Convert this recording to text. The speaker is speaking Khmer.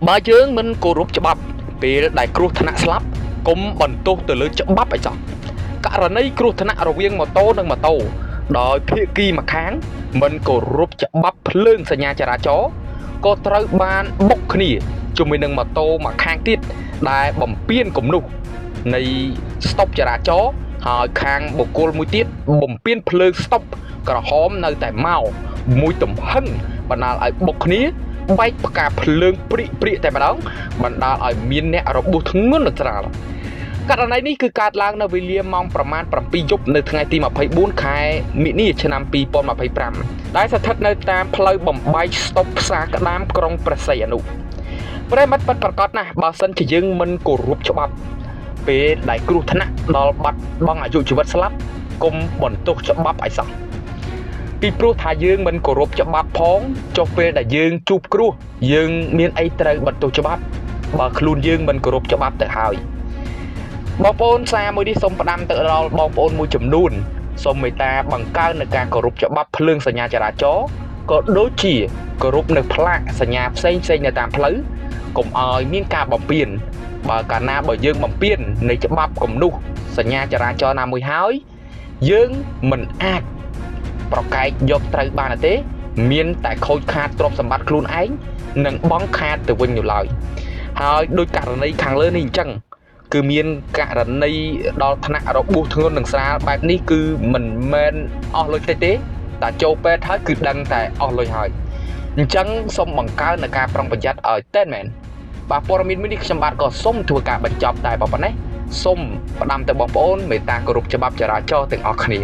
បើយើងមិនគោរពច្បាប់ពេលដែលគ្រោះថ្នាក់ស្លាប់កុំបន្ទោសទៅលើច្បាប់អីសោះករណីគ្រោះថ្នាក់រវាងម៉ូតូនិងម៉ូតូដោយភាគីម្ខាងមិនគោរពច្បាប់ភ្លើងសញ្ញាចរាចរណ៍ក៏ត្រូវបានបុកគ្នាជាមួយនឹងម៉ូតូម្ខាងទៀតដែលបំពេញគំនុះនៃស្តុបចរាចរណ៍ហើយខាងបុគ្គលមួយទៀតបំពេញភ្លើងស្តុបក្រហមនៅតែមកមួយទំហឹងបណ្ដាលឲ្យបុកគ្នាបែកផ្កាភ្លើងព្រិតែម្ដងបណ្ដាលឲ្យមានអ្នករបួសធ្ងន់ស្រាលករណីនេះគឺកើតឡើងនៅវេលាម៉ោងប្រមាណ7 យប់នៅថ្ងៃទី24 ខែមិនិនាឆ្នាំ2025ដែលស្ថិតនៅតាមផ្លូវបំបែកស្តុបផ្សារក្តាមក្រុងព្រះសីហនុប្រិមិត្តពិតប្រាកដណាស់បើសិនជាយើងមិនគោរពច្បាប់ពេលដែលគ្រោះថ្នាក់ដល់បាត់បង់អាយុជីវិតស្លាប់កុំបន្ទោសច្បាប់ឲ្យសោះពីព្រោះថាយើងមិនគោរពច្បាប់ផងចុះពេលដែលយើងជួបគ្រោះយើងមានអីត្រូវបន្ទោសច្បាប់បើខ្លួនយើងមិនគោរពច្បាប់ទៅហើយបងប្អូនសារមួយនេះសូមផ្ដាំទៅដល់បងប្អូនមួយចំនួនសូមមេត្តាបង្កើននៅការគោរពច្បាប់ភ្លើងសញ្ញាចរាចរណ៍ក៏ដូចជាគោរពនៅផ្លាកសញ្ញាផ្សេងនៅតាមផ្លូវកុំឲ្យមានការបំពានបើកាលណាបើយើងបំពាននៃច្បាប់គំនុះសញ្ញាចរាចរណ៍ណាមួយហើយយើងមិនអាចប្រកែកយកត្រូវបានទេមានតែខូចខាតទ្រព្យសម្បត្តិខ្លួនឯងនិងបង់ខាតទៅវិញនៅឡើយហើយដោយករណីខាងលើនេះអញ្ចឹងគឺមានករណីដល់ថ្នាក់របួសធ្ងន់និងស្រាលបែបនេះគឺមិនមែនអស់លុយទេតែចូលពេទ្យហើយគឺដឹងតែអស់លុយហើយអញ្ចឹងសូមបង្កើននៅការប្រុងប្រយ័ត្នឲ្យតែមែនបាទព័ត៌មានមួយនេះខ្ញុំបាទក៏សូមធ្វើការបញ្ចប់តែប៉ុណ្ណេះសូមផ្ដាំទៅបងប្អូនមេត្តាគោរពច្បាប់ចរាចរណ៍ទាំងអស់គ្នា